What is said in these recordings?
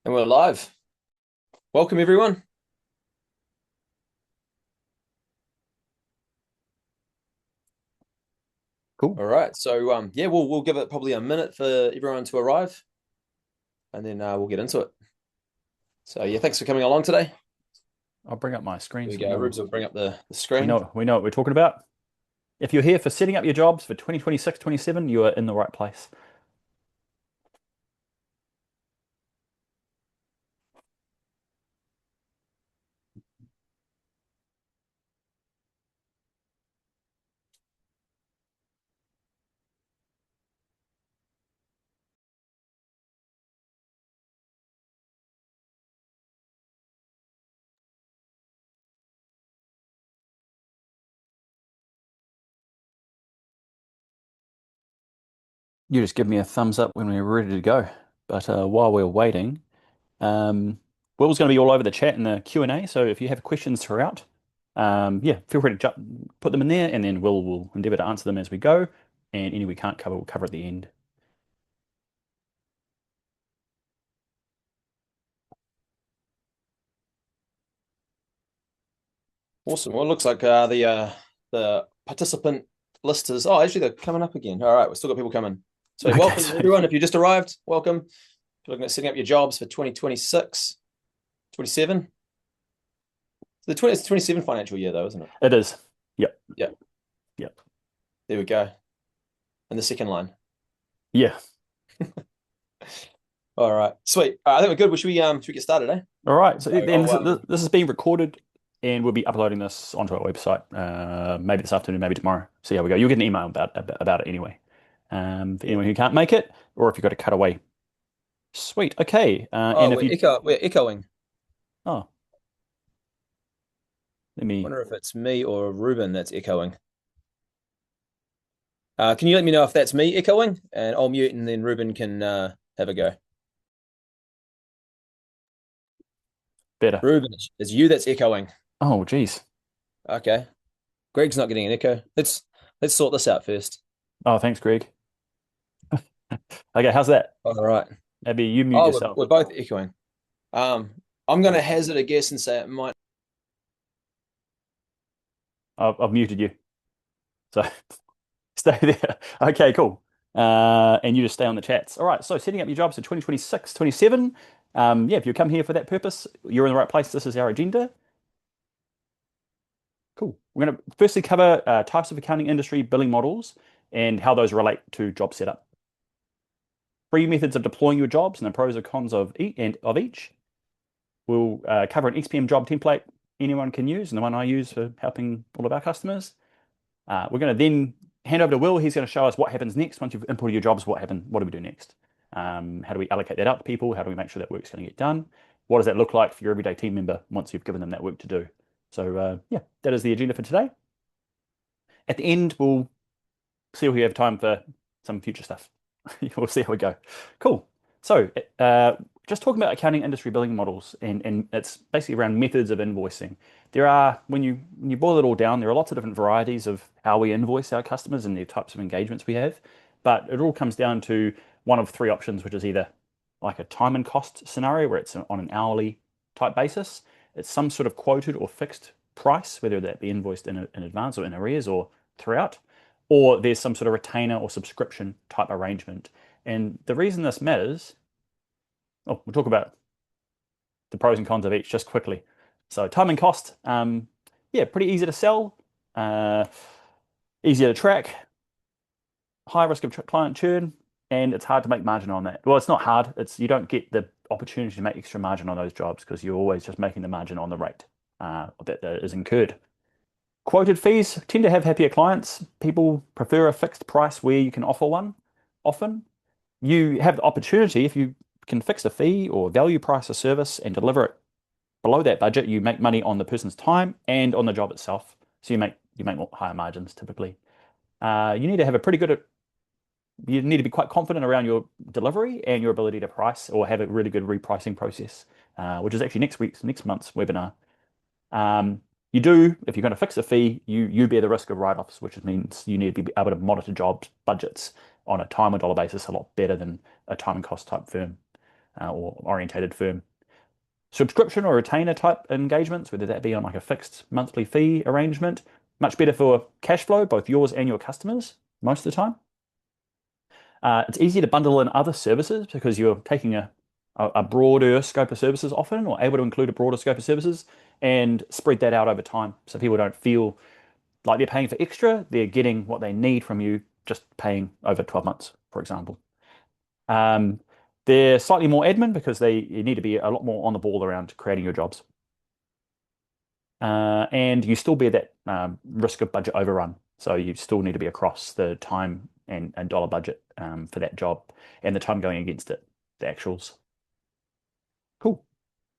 And we're live. Welcome, everyone. Cool. All right. So, yeah, we'll give it probably a minute for everyone to arrive, and then we'll get into it. So, yeah, thanks for coming along today. I'll bring up my screen Here we so go. Rubes will bring up the screen. we know what we're talking about. If you're here for setting up your jobs for 2026, 27, you are in the right place. You just give me a thumbs up when we're ready to go. But while we're waiting, Will's going to be all over the chat and the Q&A. So if you have questions throughout, yeah, feel free to put them in there, and then we'll endeavor to answer them as we go. And any we can't cover, we'll cover at the end. Awesome. Well, it looks like the participant list is. Oh, actually, they're coming up again. All right, we've still got people coming. So, Okay, welcome so everyone. If you just arrived, welcome. If you're looking at setting up your jobs for 2026, 27. It's the 27 financial year, though, isn't it? it is. Yep. Yeah. Yep. There we go. And the second line. Yeah. All right, sweet. I think we're good. Should we get started, eh? All right. So So then this is being recorded, and we'll be uploading this onto our website maybe this afternoon, maybe tomorrow. See how we go. You'll get an email about it anyway. For anyone who can't make it, or if you've got to cut away. Sweet. Okay. Oh, And if you we're echoing. oh, let me. Wonder if it's me or Ruben that's echoing. Can you let me know if that's me echoing? And I'll mute, and then Ruben can have a go. Better. Ruben, it's you that's echoing. Oh, geez. Okay. Greg's not getting an echo. Let's sort this out first. Oh, thanks, Greg. Okay, how's that? All right. Maybe you mute Oh, yourself. we're both echoing. Um, I'm gonna hazard a guess and say it might. I've muted you, so stay there. Okay, cool. And you just stay on the chats. All right. So setting up your jobs for 2026, 27. Yeah, if you come here for that purpose, you're in the right place. This is our agenda. Cool. We're going to firstly cover types of accounting industry billing models and how those relate to job setup. Three methods of deploying your jobs and the pros and cons of each. We'll cover an XPM job template anyone can use and the one I use for helping all of our customers. We're going to then hand over to Will. He's going to show us what happens next. Once you've inputted your jobs, what do we do next? How do we allocate that out to people? How do we make sure that work's going to get done? What does that look like for your everyday team member once you've given them that work to do? So yeah, that is the agenda for today. At the end, we'll see if we have time for some future stuff. We'll see how we go. Cool. So just talking about accounting industry billing models, and it's basically around methods of invoicing. There are, when you boil it all down, there are lots of different varieties of how we invoice our customers and the types of engagements we have. But it all comes down to one of three options, which is either like a time and cost scenario where it's on an hourly type basis. It's some sort of quoted or fixed price, whether that be invoiced in advance or in arrears or throughout, or there's some sort of retainer or subscription type arrangement. And the reason this matters, oh, we'll talk about the pros and cons of each just quickly. So time and cost, yeah, pretty easy to sell, uh, easier to track, high risk of client churn, and it's hard to make margin on that. Well, it's not hard. It's you don't get the opportunity to make extra margin on those jobs because you're always just making the margin on the rate that is incurred. Quoted fees tend to have happier clients. People prefer a fixed price where you can offer one. Often, you have the opportunity if you can fix a fee or value price a service and deliver it below that budget, you make money on the person's time and on the job itself. So you make more higher margins typically. You need to have a pretty good you need to be quite confident around your delivery and your ability to price or have a really good repricing process, which is actually next month's webinar. You do, if you're going to fix a fee, you bear the risk of write-offs, which means you need to be able to monitor jobs budgets on a time and dollar basis a lot better than a time and cost type firm. or orientated firm. Subscription or retainer type engagements, whether that be on like a fixed monthly fee arrangement, much better for cash flow, both yours and your customers most of the time. It's easier to bundle in other services because you're taking a broader scope of services often, or able to include a broader scope of services and spread that out over time so people don't feel like they're paying for extra. They're getting what they need from you, just paying over 12 months, for example. Um, they're slightly more admin because you need to be a lot more on the ball around creating your jobs. And you still bear that risk of budget overrun. So you still need to be across the time and dollar budget for that job and the time going against it, the actuals. Cool.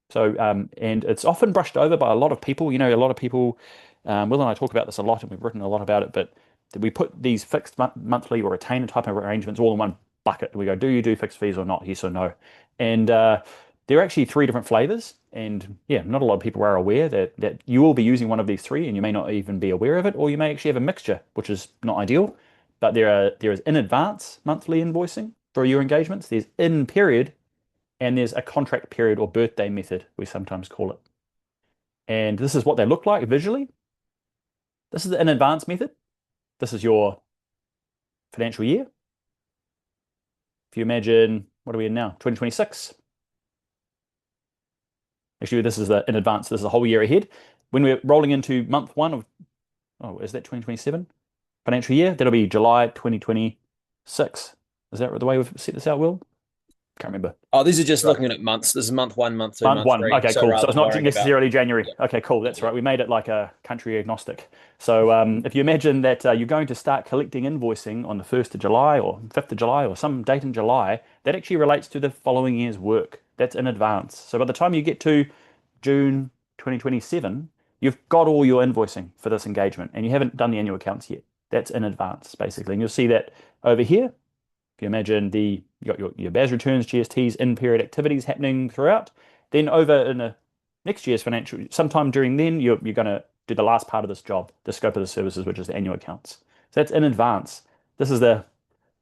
So, and it's often brushed over by a lot of people. A lot of people, Will and I talk about this a lot, and we've written a lot about it, but we put these fixed monthly or retainer type of arrangements all in one bucket. We go, do you do fixed fees or not? Yes or no? And there are actually three different flavors. And yeah, not a lot of people are aware that you will be using one of these three, and you may not even be aware of it, or you may actually have a mixture, which is not ideal. But there is in advance monthly invoicing for your engagements. There's in period, and there's a contract period or birthday method, we sometimes call it. And this is what they look like visually. This is the in advance method. This is your financial year. If you imagine, what are we in now? 2026. Actually, this is the in advance. This is the whole year ahead. When we're rolling into month one of, oh, is that 2027? Financial year? That'll be July 2026. Is that the way we've set this out, Will? Can't remember. Oh, these are just Right. looking at months. This is month one, month two, Month month one. three. Okay, So cool. So rather it's than not worrying about, necessarily January. yeah, Okay, cool. That's yeah. right. We made it like a country agnostic. So if you imagine that you're going to start collecting invoicing on the 1st of July or 5th of July or some date in July, that actually relates to the following year's work. That's in advance. So by the time you get to June 2027, you've got all your invoicing for this engagement and you haven't done the annual accounts yet. That's in advance, basically. And you'll see that over here. If you imagine you got your BAS returns, GSTs, in-period activities happening throughout, then over in the next year's financial, sometime during then, you're going to do the last part of this job, the scope of the services, which is the annual accounts. So that's in advance. This is the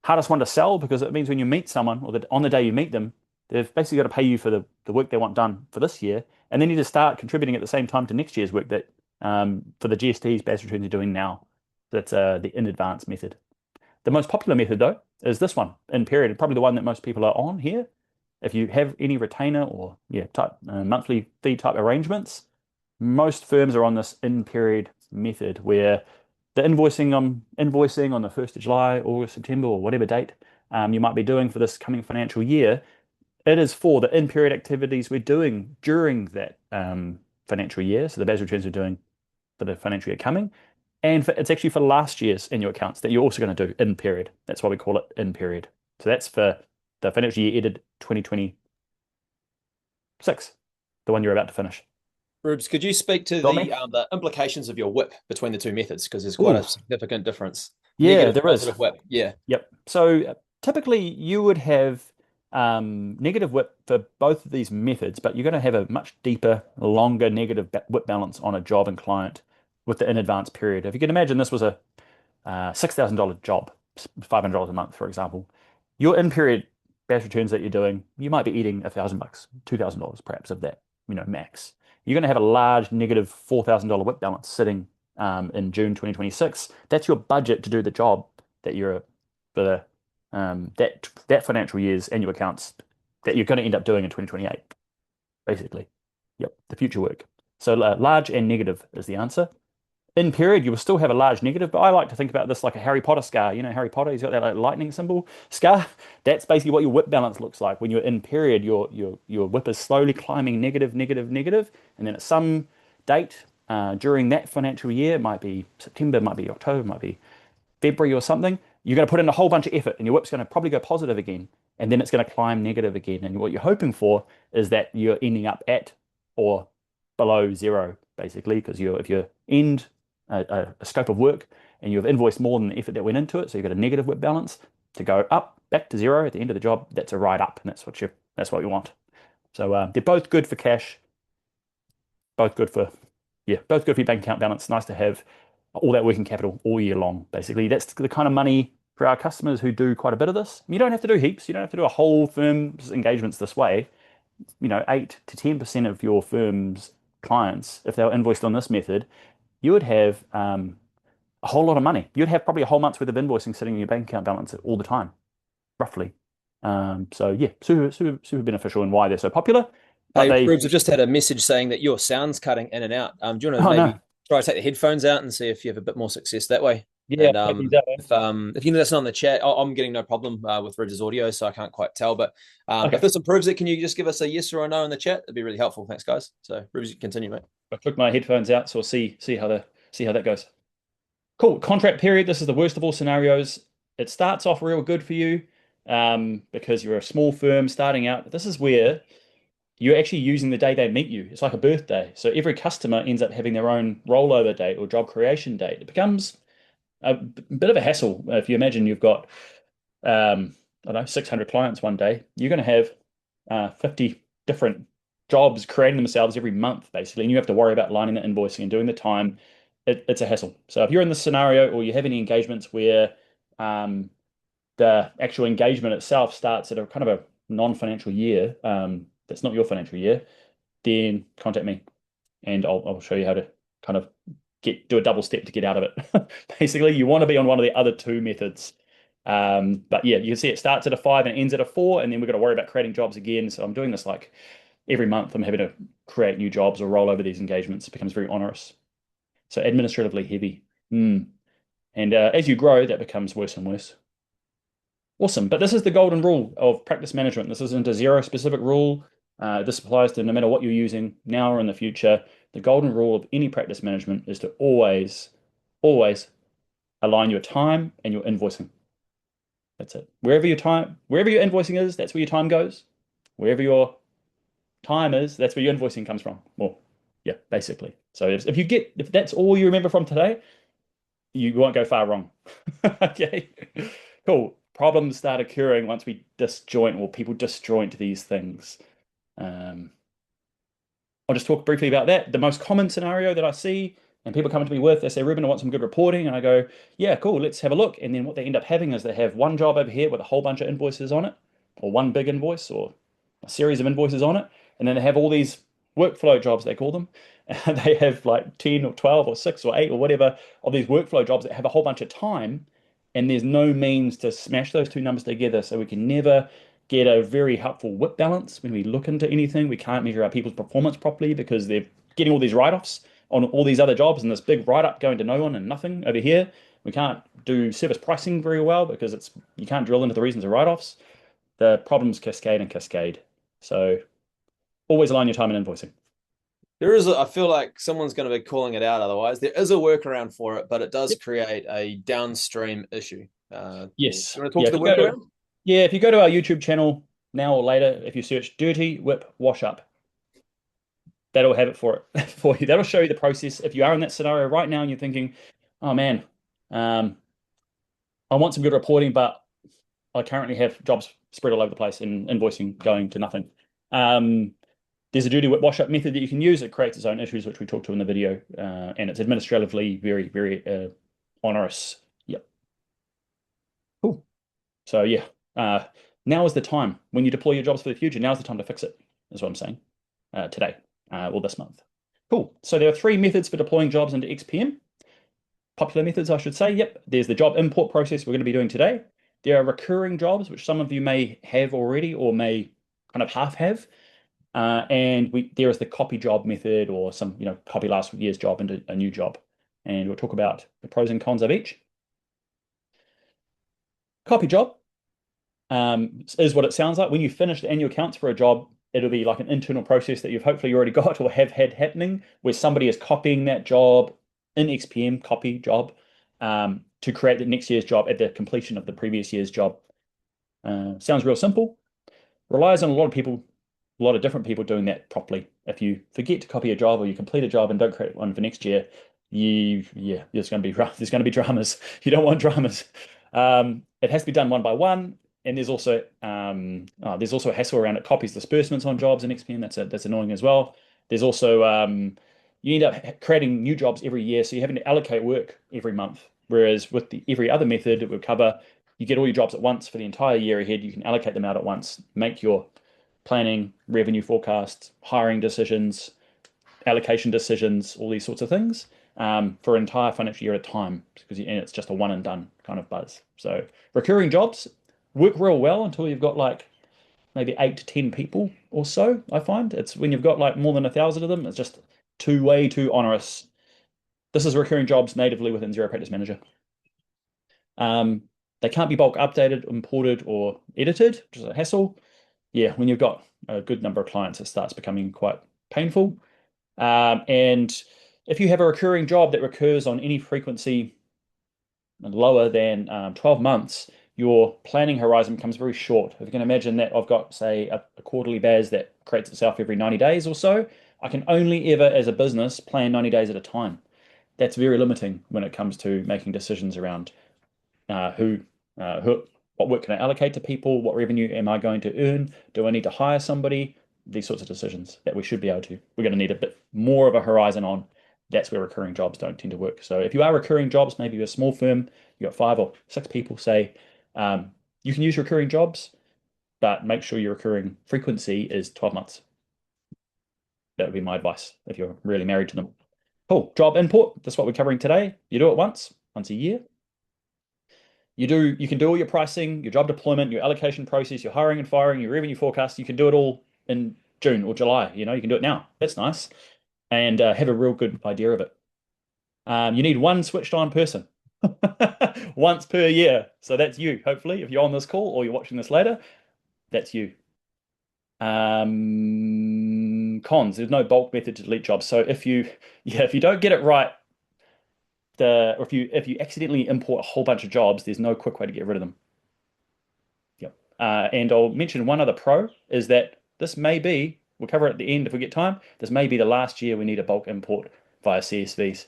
hardest one to sell because it means when you meet someone or on the day you meet them, they've basically got to pay you for the work they want done for this year, and then you just start contributing at the same time to next year's work that for the GSTs, BAS returns you're doing now. That's the in advance method. The most popular method, though, is this one, in period, probably the one that most people are on here. If you have any retainer or type monthly fee type arrangements, most firms are on this in period method where the invoicing on the 1st of July, August, September, or whatever date you might be doing for this coming financial year, it is for the in period activities we're doing during that financial year. So the BAS returns we're doing for the financial year coming. And it's actually for last year's annual accounts that you're also going to do in period. That's why we call it in period. So that's for the financial year ended 2026, the one you're about to finish. Rubes, could you speak to Got me? the implications of your whip between the two methods? Because there's quite a Ooh, significant difference. yeah, Negative, there is. positive whip. Yeah. Yep. So typically you would have negative whip for both of these methods, but you're going to have a much deeper, longer negative whip balance on a job and client with the in advance period. If you can imagine this was a $6,000 job, $500 a month, for example, your in period BAS returns that you're doing, you might be eating $1,000, $2,000 perhaps of that, max. You're going to have a large negative $4,000 whip balance sitting in June 2026. That's your budget to do the job that you're for that financial year's annual accounts that you're going to end up doing in 2028, basically. Yep, the future work. So large and negative is the answer. In period, you will still have a large negative, but I like to think about this like a Harry Potter scar. Harry Potter, he's got that like lightning symbol scar. That's basically what your whip balance looks like. When you're in period, your whip is slowly climbing negative, negative, negative, and then at some date during that financial year, it might be September, it might be October, it might be February or something, you're going to put in a whole bunch of effort and your whip's going to probably go positive again. And then it's going to climb negative again. And what you're hoping for is that you're ending up at or below zero, basically, because if you end a scope of work and you've invoiced more than the effort that went into it, so you've got a negative whip balance, to go up back to zero at the end of the job, that's a right up, and that's what you want. So they're both good for cash, both good for your bank account balance. Nice to have all that working capital all year long, basically. That's the kind of money for our customers who do quite a bit of this, you don't have to do heaps. You don't have to do a whole firm's engagements this way. 8 to 10% of your firm's clients, if they were invoiced on this method, you would have a whole lot of money. You'd have probably a whole month's worth of invoicing sitting in your bank account balance all the time, roughly. So yeah, super, super, super beneficial and why they're so popular. But Hey, they, Rubes, I've just had a message saying that your sound's cutting in and out. Do you want to oh no, maybe try to take the headphones out and see if you have a bit more success that way? yeah, And take these out. if you can listen on the chat, I'm getting no problem with Rubes' audio, so I can't quite tell. But if Okay, this improves it, can you just give us a yes or a no in the chat? It'd be really helpful. Thanks, guys. So Rubes, continue, mate. I took my headphones out, so we'll see how that goes. Cool. Contract period. This is the worst of all scenarios. It starts off real good for you because you're a small firm starting out. This is where you're actually using the day they meet you. It's like a birthday. So every customer ends up having their own rollover date or job creation date. It becomes a bit of a hassle. If you imagine you've got, I don't know, 600 clients one day, you're going to have 50 different jobs creating themselves every month, basically. And you have to worry about lining the invoicing and doing the time. It's a hassle. So if you're in this scenario or you have any engagements where the actual engagement itself starts at a kind of a non-financial year, that's not your financial year, then contact me and I'll show you how to kind of do a double step to get out of it. Basically, you want to be on one of the other two methods. But yeah, you can see it starts at a 5 and ends at a 4, and then we've got to worry about creating jobs again. So I'm doing this like every month. I'm having to create new jobs or roll over these engagements. It becomes very onerous. So administratively heavy. And as you grow, that becomes worse and worse. Awesome. But this is the golden rule of practice management. This isn't a Xero specific rule. This applies to no matter what you're using now or in the future. The golden rule of any practice management is to always, always align your time and your invoicing. That's it. Wherever your invoicing is, that's where your time goes. Wherever your time is, that's where your invoicing comes from. Well, yeah, basically. So if that's all you remember from today, you won't go far wrong. Okay. Cool. Problems start occurring once we disjoint or people disjoint these things. I'll just talk briefly about that. The most common scenario that I see and people come to me with, they say, Ruben, I want some good reporting. And I go, yeah, cool, let's have a look. And then what they end up having is they have one job over here with a whole bunch of invoices on it, or one big invoice, or a series of invoices on it. And then they have all these workflow jobs, they call them. And they have like 10 or 12 or 6 or 8 or whatever of these workflow jobs that have a whole bunch of time. And there's no means to smash those two numbers together. So we can never get a very helpful whip balance when we look into anything. We can't measure our people's performance properly because they're getting all these write-offs on all these other jobs and this big write-up going to no one and nothing over here. We can't do service pricing very well because you can't drill into the reasons of write-offs. The problems cascade and cascade. So always align your time and invoicing. I feel like someone's going to be calling it out otherwise. There is a workaround for it, but it does create a downstream issue. Yes. You want to talk to the workaround? Yeah, if you go to our YouTube channel now or later, if you search dirty whip wash up, that'll have it for it for you. That'll show you the process. If you are in that scenario right now and you're thinking, oh man, I want some good reporting, but I currently have jobs spread all over the place and invoicing going to nothing. There's a dirty whip wash up method that you can use. It creates its own issues, which we talked to in the video, and it's administratively very, very onerous. Yep. Cool. So yeah, now is the time when you deploy your jobs for the future. Now is the time to fix it, is what I'm saying today or this month. Cool. So there are 3 methods for deploying jobs into XPM. Popular methods, I should say. Yep. There's the job import process we're going to be doing today. There are recurring jobs, which some of you may have already or may kind of half have. There is the copy job method or some, copy last year's job into a new job. And we'll talk about the pros and cons of each. Copy job is what it sounds like. When you finish the annual accounts for a job, it'll be like an internal process that you've hopefully already got or have had happening where somebody is copying that job in XPM, copy job, to create the next year's job at the completion of the previous year's job. Sounds real simple. Relies on a lot of different people doing that properly. If you forget to copy a job or you complete a job and don't create one for next year, there's going to be dramas. You don't want dramas. It has to be done one by one, and there's also a hassle around it. Copies disbursements on jobs in XPM. That's annoying as well. There's also you end up creating new jobs every year, so you're having to allocate work every month. Whereas with every other method, it would cover you get all your jobs at once for the entire year ahead. You can allocate them out at once, make your planning, revenue forecasts, hiring decisions, allocation decisions, all these sorts of things for an entire financial year at a time, because and it's just a one and done kind of buzz. So recurring jobs work real well until you've got like maybe 8 to 10 people or so. I find it's when you've got like more than 1,000 of them, it's just way too onerous. This is recurring jobs natively within Xero Practice Manager. Um, they can't be bulk updated, imported, or edited, which is a hassle. Yeah, when you've got a good number of clients, it starts becoming quite painful. And if you have a recurring job that recurs on any frequency lower than 12 months, your planning horizon becomes very short. If you can imagine that I've got, say, a quarterly BAS that creates itself every 90 days or so, I can only ever, as a business, plan 90 days at a time. That's very limiting when it comes to making decisions around who, what work can I allocate to people, what revenue am I going to earn, do I need to hire somebody, these sorts of decisions that we should be able to. We're going to need a bit more of a horizon on. That's where recurring jobs don't tend to work. So if you are recurring jobs, maybe you're a small firm, you've got 5 or 6 people, say, you can use recurring jobs, but make sure your recurring frequency is 12 months. That would be my advice if you're really married to them. Cool. Job import. That's what we're covering today. You do it once a year. You can do all your pricing, your job deployment, your allocation process, your hiring and firing, your revenue forecast. You can do it all in June or July. You can do it now. That's nice. And have a real good idea of it. You need one switched on person once per year. So that's you, hopefully, if you're on this call or you're watching this later, that's you. Cons, there's no bulk method to delete jobs. So if you don't get it right, or if you accidentally import a whole bunch of jobs, there's no quick way to get rid of them. Yep. And I'll mention one other pro is that this may be, we'll cover it at the end if we get time, this may be the last year we need a bulk import via CSVs.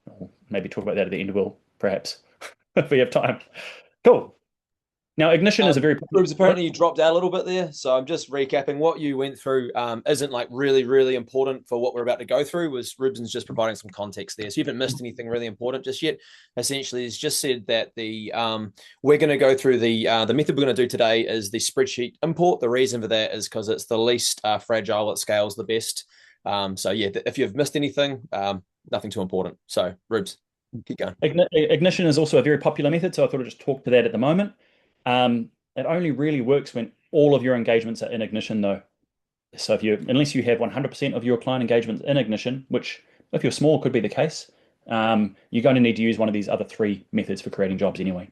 We'll maybe talk about that at the end, Will, perhaps, if we have time. Cool. Now, Ignition is a very Rubes, apparently you dropped out a little bit there. So I'm just recapping what you went through. Isn't like really, really important for what we're about to go through. Was Rubens just providing some context there. So you haven't missed anything really important just yet. Essentially, he's just said that we're going to go through the method we're going to do today is the spreadsheet import. The reason for that is because it's the least fragile. It scales the best. So yeah, if you've missed anything, nothing too important. So Rubes, keep going. Ignition is also a very popular method, so I thought I'd just talk to that at the moment. It only really works when all of your engagements are in Ignition, though. So unless you have 100% of your client engagements in Ignition, which if you're small could be the case, you're going to need to use one of these other 3 methods for creating jobs anyway.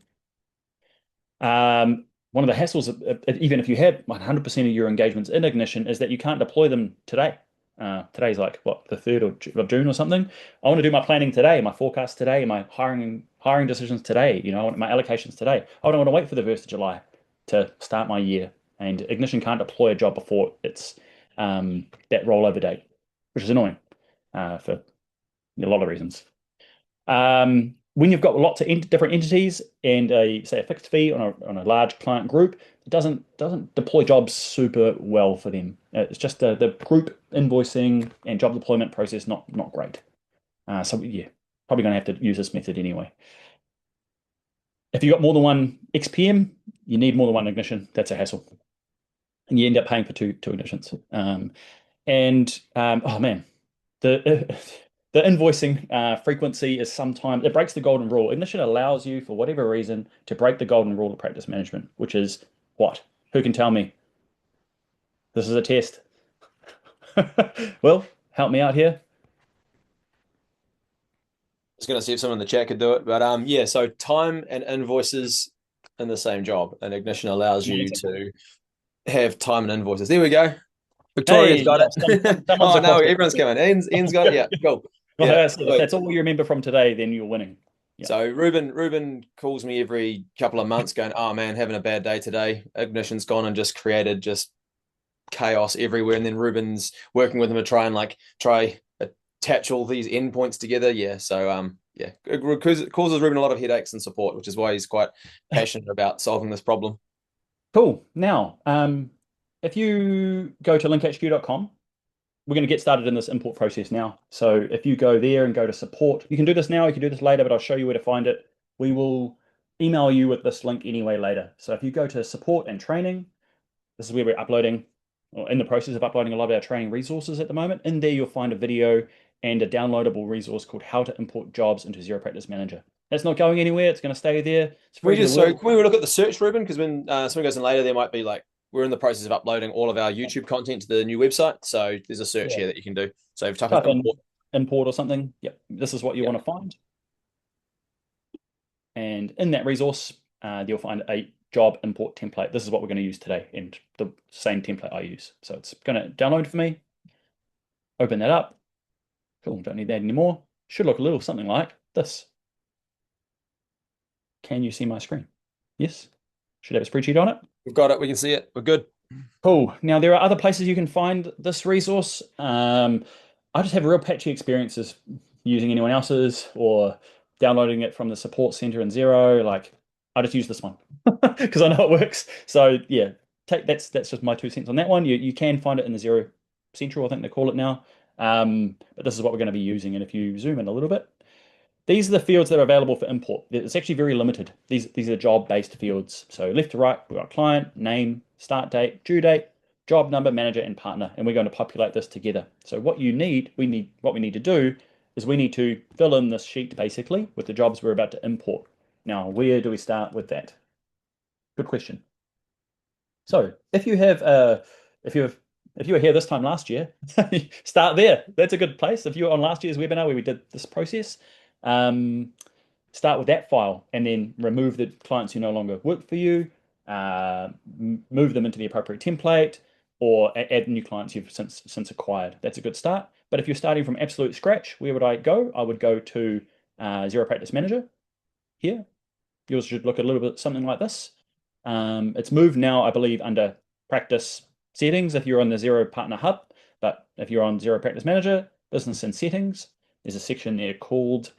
One of the hassles, even if you have 100% of your engagements in Ignition, is that you can't deploy them today. Today's like what, the 3rd of June or something. I want to do my planning today, my forecast today, my hiring decisions today. I want my allocations today. I don't want to wait for the 1st of July to start my year. And Ignition can't deploy a job before it's that rollover date, which is annoying for a lot of reasons. When you've got lots of different entities and say a fixed fee on a large client group, it doesn't deploy jobs super well for them. It's just the group invoicing and job deployment process not great. So yeah, probably going to have to use this method anyway. If you've got more than one XPM, you need more than one Ignition. That's a hassle, and you end up paying for two Ignitions. Oh man, the invoicing frequency is sometimes, it breaks the golden rule. Ignition allows you, for whatever reason, to break the golden rule of practice management, which is what? Who can tell me? This is a test. Well, help me out here. I was going to see if someone in the chat could do it, but yeah. So time and invoices in the same job, and Ignition allows you to have time and invoices. There we go. Victoria's got it. Oh no, everyone's coming. Ian's got it. Yeah, cool. Yeah. If that's all you remember from today, then you're winning. Yeah. So Ruben calls me every couple of months going, oh man, having a bad day today. Ignition's gone and just created just chaos everywhere. And then Ruben's working with him to try attach all these endpoints together. Yeah. So yeah, it causes Ruben a lot of headaches and support, which is why he's quite passionate about solving this problem. Cool. Now, if you go to linkhq.com, we're going to get started in this import process now. So if you go there and go to support, you can do this now, you can do this later, but I'll show you where to find it. We will email you with this link anyway later. So if you go to support and training, this is where we're uploading, or in the process of uploading a lot of our training resources at the moment. In there, you'll find a video and a downloadable resource called How to Import Jobs into Xero Practice Manager. That's not going anywhere. It's going to stay there. It's We free to just so work. can we look at the search, Ruben? Because when someone goes in later, there might be like we're in the process of uploading all of our YouTube content to the new website. So there's a search Yeah. here that you can do. So if you type in Type in import, import or something. Yep. This is what you yeah, want to find. And in that resource, you'll find a job import template. This is what we're going to use today, and the same template I use. So it's going to download for me. Open that up. Cool, don't need that anymore. Should look a little something like this. Can you see my screen? Yes. Should have a spreadsheet on it. we've got it. We can see it. We're good. Cool. Now there are other places you can find this resource. I just have real patchy experiences using anyone else's or downloading it from the support center in Xero. Like I just use this one because I know it works. So yeah, that's just my 2 cents on that one. You can find it in the Xero Central, I think they call it now. But this is what we're going to be using. And if you zoom in a little bit, these are the fields that are available for import. It's actually very limited. These are job-based fields. So left to right, we've got client, name, start date, due date, job number, manager, and partner. And we're going to populate this together. So what we need to do is we need to fill in this sheet basically with the jobs we're about to import. Now, where do we start with that? Good question. So if you were here this time last year, start there. That's a good place. If you were on last year's webinar where we did this process, um, start with that file and then remove the clients who no longer work for you, move them into the appropriate template, or add new clients you've since acquired. That's a good start. But if you're starting from absolute scratch, where would I go? I would go to Xero Practice Manager here. Yours should look a little bit something like this. It's moved now, I believe, under Practice Settings if you're on the Xero Partner Hub. But if you're on Xero Practice Manager, Business and Settings, there's a section there called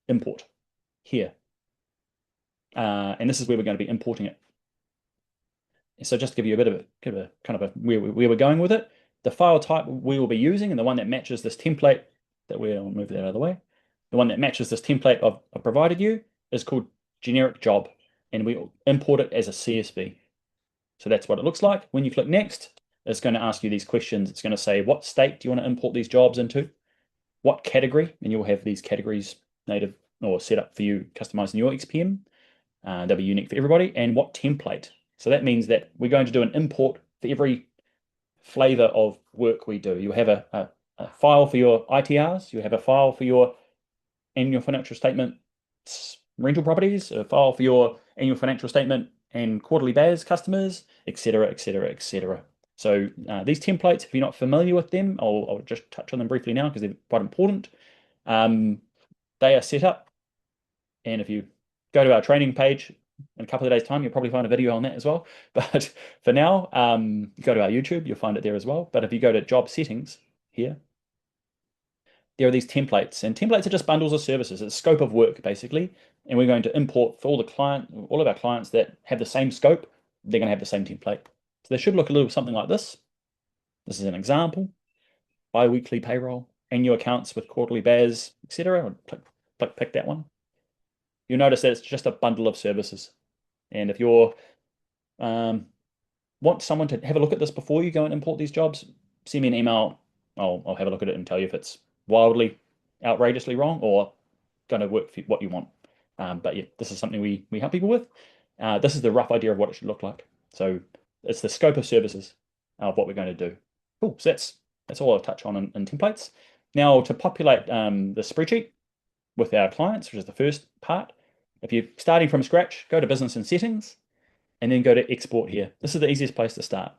Import here. And this is where we're going to be importing it. So just to give you a bit of a kind of a where we're going with it, the file type we will be using and the one that matches this template I'll move that out of the way. The one that matches this template I've provided you is called generic job, and we import it as a CSV. So that's what it looks like. When you click next, it's going to ask you these questions. It's going to say, what state do you want to import these jobs into? What category? And you'll have these categories native or set up for you, customized in your XPM. They'll be unique for everybody. And what template? So that means that we're going to do an import for every flavor of work we do. You have a file for your ITRs. You have a file for your annual financial statement rental properties, a file for your annual financial statement and quarterly BAS customers, etc., etc., etc. So these templates, if you're not familiar with them, I'll just touch on them briefly now because they're quite important. They are set up, and if you go to our training page in a couple of days' time, you'll probably find a video on that as well. But for now, go to our YouTube, you'll find it there as well. But if you go to job settings here, there are these templates, and templates are just bundles of services. It's scope of work, basically. And we're going to import for all of our clients that have the same scope, they're going to have the same template. So they should look a little something like this. This is an example. Bi-weekly payroll, annual accounts with quarterly BAS, etc. Pick that one. You'll notice that it's just a bundle of services. And if you're want someone to have a look at this before you go and import these jobs, send me an email. I'll have a look at it and tell you if it's wildly, outrageously wrong or going to work for what you want. But yeah, this is something we help people with. This is the rough idea of what it should look like. So it's the scope of services of what we're going to do. Cool. So that's all I'll touch on in templates. Now to populate the spreadsheet with our clients, which is the first part. If you're starting from scratch, go to Business and Settings, and then go to Export here. This is the easiest place to start.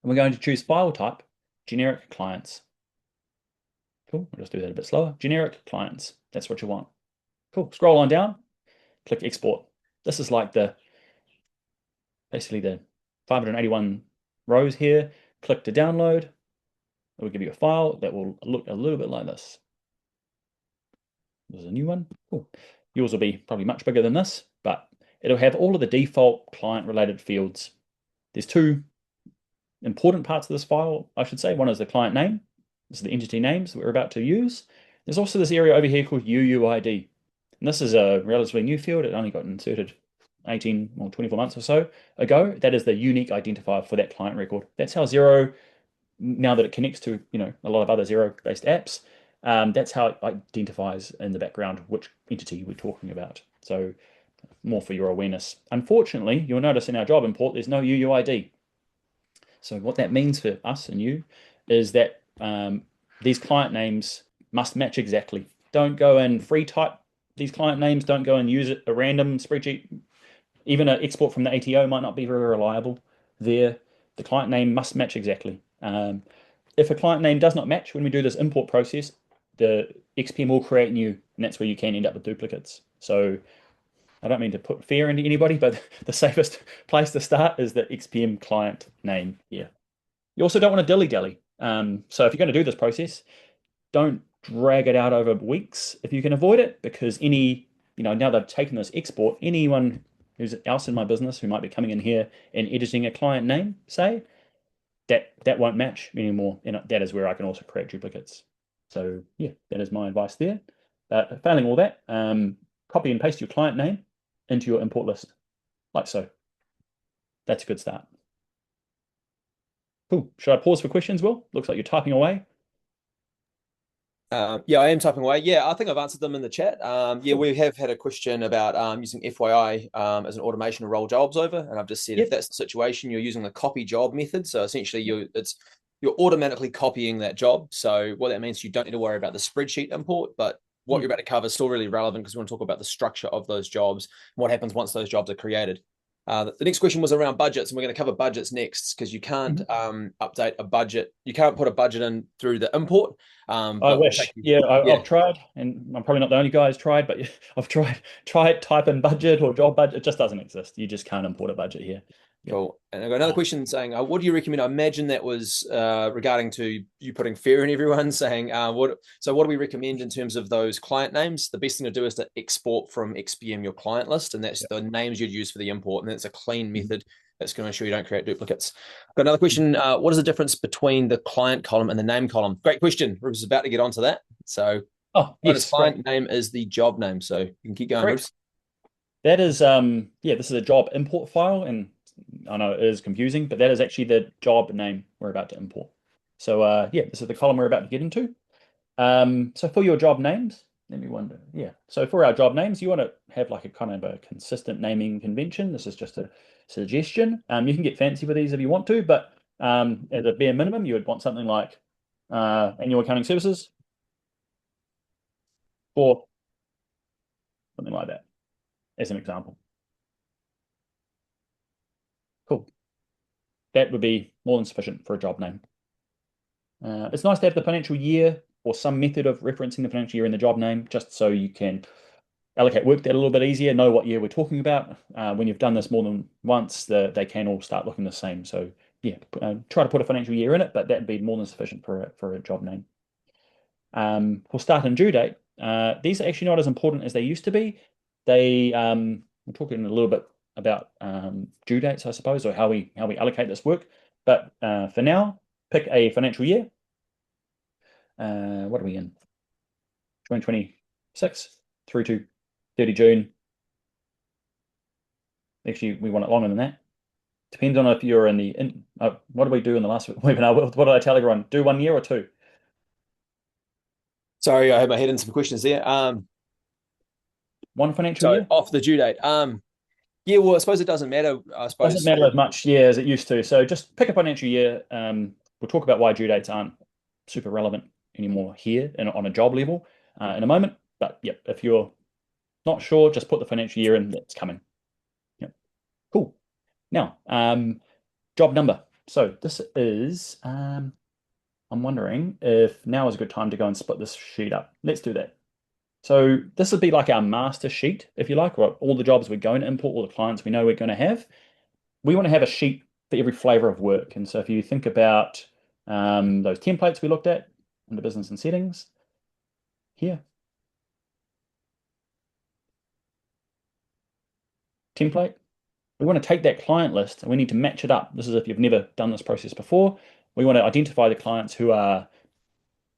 And we're going to choose File Type, Generic Clients. Cool, we'll just do that a bit slower. Generic Clients, that's what you want. Cool, scroll on down, click Export. This is like basically the 581 rows here. Click to download. It will give you a file that will look a little bit like this. There's a new one. Cool. Yours will be probably much bigger than this, but it'll have all of the default client-related fields. There's two important parts of this file, I should say. One is the client name. This is the entity names that we're about to use. There's also this area over here called UUID. And this is a relatively new field. It only got inserted 18 or 24 months or so ago. That is the unique identifier for that client record. That's how Xero, now that it connects to, a lot of other Xero-based apps, that's how it identifies in the background which entity we're talking about. So more for your awareness. Unfortunately, you'll notice in our job import, there's no UUID. So what that means for us and you is that these client names must match exactly. Don't go and free type these client names. Don't go and use a random spreadsheet. Even an export from the ATO might not be very reliable there. The client name must match exactly. If a client name does not match when we do this import process, the XPM will create new, and that's where you can end up with duplicates. So I don't mean to put fear into anybody, but the safest place to start is the XPM client name here. You also don't want to dilly-dally. So if you're going to do this process, don't drag it out over weeks if you can avoid it, because now they've taken this export, anyone who's else in my business who might be coming in here and editing a client name, say, that won't match anymore. And that is where I can also create duplicates. So yeah, that is my advice there. Failing all that, copy and paste your client name into your import list, like so. That's a good start. Cool. Should I pause for questions, Will? Looks like you're typing away. Yeah, I am typing away. Yeah, I think I've answered them in the chat. Yeah, Cool. we have had a question about using FYI as an automation to roll jobs over, and I've just said if Yep. that's the situation, you're using the copy job method. So essentially, you're automatically copying that job. So what that means, you don't need to worry about the spreadsheet import, but what you're about to cover is still really relevant because we want to talk about the structure of those jobs, what happens once those jobs are created. The next question was around budgets, and we're going to cover budgets next because you can't update a budget. You can't put a budget in through the import. I But we'll wish. take you. Yeah, Yeah, I've tried, and I'm probably not the only guy who's tried, but I've tried type in budget or job budget. It just doesn't exist. You just can't import a budget here. Yep. cool. And I've got another question saying, what do you recommend? I imagine that was regarding to you putting fear in everyone, saying, what do we recommend in terms of those client names? The best thing to do is to export from XPM your client list, and that's Yep. the names you'd use for the import, and that's a clean Mhm. method that's going to ensure you don't create duplicates. I've got another question. What is the difference between the client column and the name column? Great question. Rubes is about to get onto that. So Oh, notice yes, great. client name is the job name. So you can keep going, Correct. Rubes. That is, yeah, this is a job import file, and I know it is confusing, but that is actually the job name we're about to import. So, yeah, this is the column we're about to get into. So for your job names, let me wonder. Yeah. So for our job names, you want to have like a kind of a consistent naming convention. This is just a suggestion. You can get fancy with these if you want to, but at a bare minimum, you would want something like annual accounting services or something like that as an example. Cool. That would be more than sufficient for a job name. It's nice to have the financial year or some method of referencing the financial year in the job name, just so you can allocate work that a little bit easier, know what year we're talking about. When you've done this more than once, they can all start looking the same. So yeah, try to put a financial year in it, but that'd be more than sufficient for a job name. For start and due date, these are actually not as important as they used to be. We're talking a little bit about due dates, I suppose, or how we allocate this work. But for now, pick a financial year. What are we in? 2026 through to 30 June. Actually, we want it longer than that. Depends on if you're in the what did we do in the last webinar? What did I tell everyone? Do 1 year or two? Sorry, I had my head in some questions there. One financial So year? off the due date. Yeah, well, I suppose it doesn't matter. I Doesn't suppose matter as much, yeah, as it used to. So just pick a financial year. We'll talk about why due dates aren't super relevant anymore here and on a job level in a moment. But yeah, if you're not sure, just put the financial year in that's coming. Yep. Cool. Now, job number. So this is, I'm wondering if now is a good time to go and split this sheet up. Let's do that. So this would be like our master sheet, if you like, or all the jobs we're going to import, all the clients we know we're going to have. We want to have a sheet for every flavor of work. And so if you think about those templates we looked at under business and settings here, template, we want to take that client list and we need to match it up. This is if you've never done this process before. We want to identify the clients who are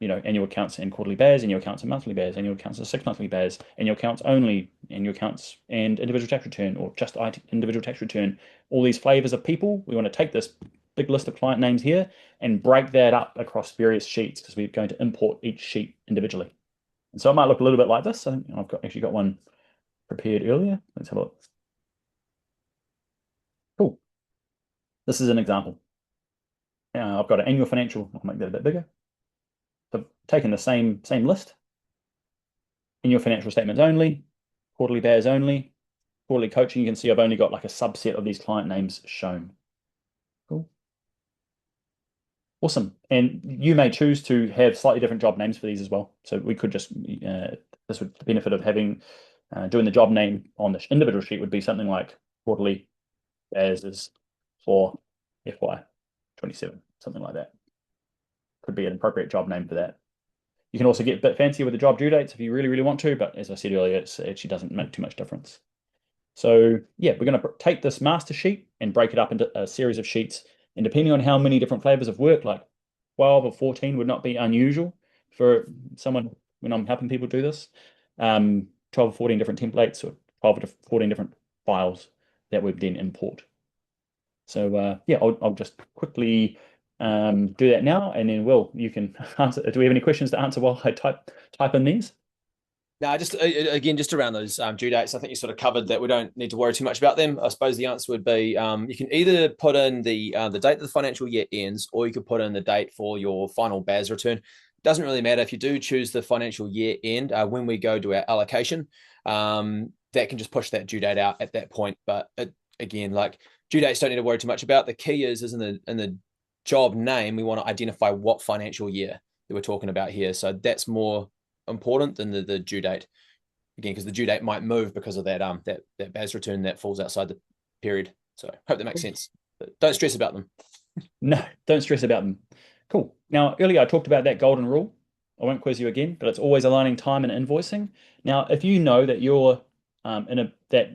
annual accounts and quarterly bears, annual accounts and monthly bears, annual accounts and 6 monthly bears, annual accounts only, annual accounts and individual tax return, or just individual tax return. All these flavors of people, we want to take this big list of client names here and break that up across various sheets because we're going to import each sheet individually. And so it might look a little bit like this. I think I've actually got one prepared earlier. Let's have a look. Cool. This is an example. Now I've got an annual financial. I'll make that a bit bigger. So I've taken the same list. Annual financial statements only, quarterly bears only, quarterly coaching. You can see I've only got like a subset of these client names shown. Cool. Awesome. And you may choose to have slightly different job names for these as well. So we could just, this would the benefit of having, doing the job name on the individual sheet would be something like quarterly as is for FY27, something like that. Could be an appropriate job name for that. You can also get a bit fancier with the job due dates if you really, really want to, but as I said earlier, it actually doesn't make too much difference. So yeah, we're going to take this master sheet and break it up into a series of sheets. And depending on how many different flavors of work, like 12 or 14 would not be unusual for someone when I'm helping people do this. 12 or 14 different templates or 12 to 14 different files that we then import. So yeah, I'll just quickly do that now, and then Will, you can answer. Do we have any questions to answer while I type in these? No, just again, just around those due dates, I think you sort of covered that we don't need to worry too much about them. I suppose the answer would be you can either put in the date that the financial year ends, or you could put in the date for your final BAS return. Doesn't really matter if you do choose the financial year end. When we go to our allocation, that can just push that due date out at that point. But again, like due dates don't need to worry too much about. The key is in the job name, we want to identify what financial year that we're talking about here. So that's more important than the due date, again, because the due date might move because of that that BAS return that falls outside the period. So hope that makes sense, but don't stress about them. No, don't stress about them. Cool. Now, earlier I talked about that golden rule. I won't quiz you again, but it's always aligning time and invoicing. Now, if you know that you're in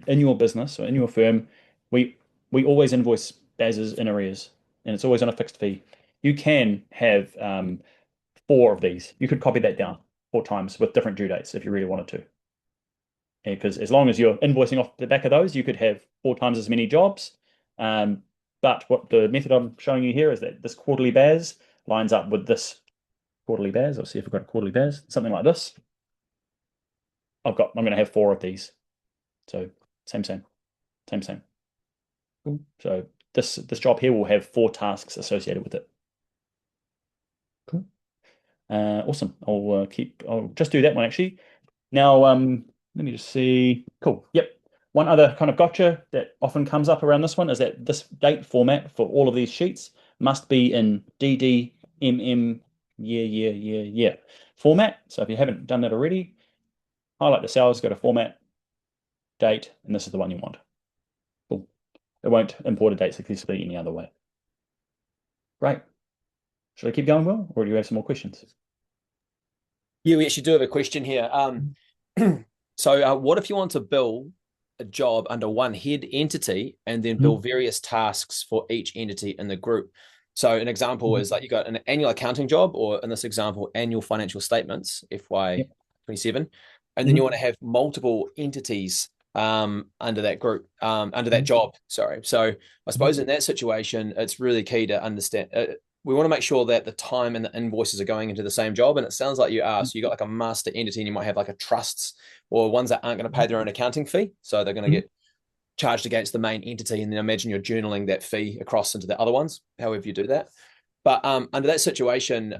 your business or in your firm, we always invoice BASs in arrears, and it's always on a fixed fee. You can have 4 of these. You could copy that down 4 times with different due dates if you really wanted to. Because as long as you're invoicing off the back of those, you could have 4 times as many jobs. But what the method I'm showing you here is that this quarterly BAS lines up with this quarterly BAS. I'll see if I've got a quarterly BAS, something like this. I'm going to have 4 of these. So same. Cool. So this job here will have 4 tasks associated with it. Cool. Awesome. I'll just do that one actually. Now, let me just see. Cool. Yep. One other kind of gotcha that often comes up around this one is that this date format for all of these sheets must be in DD, MM, year format. So if you haven't done that already, highlight the cells, go to format, date, and this is the one you want. Cool. It won't import a date successfully any other way. Great. Should I keep going, Will, or do you have some more questions? Yeah, we actually do have a question here. So what if you want to bill a job under one head entity and then bill various tasks for each entity in the group? So an example is like you got an annual accounting job, or in this example, annual financial statements, FY27, and then you want to have multiple entities under that group, under that job. Sorry. So I suppose in that situation, it's really key to understand. We want to make sure that the time and the invoices are going into the same job. And it sounds like you are. So you got like a master entity, and you might have like a trusts or ones that aren't going to pay their own accounting fee. So they're going to get charged against the main entity. And then imagine you're journaling that fee across into the other ones, however you do that. But under that situation,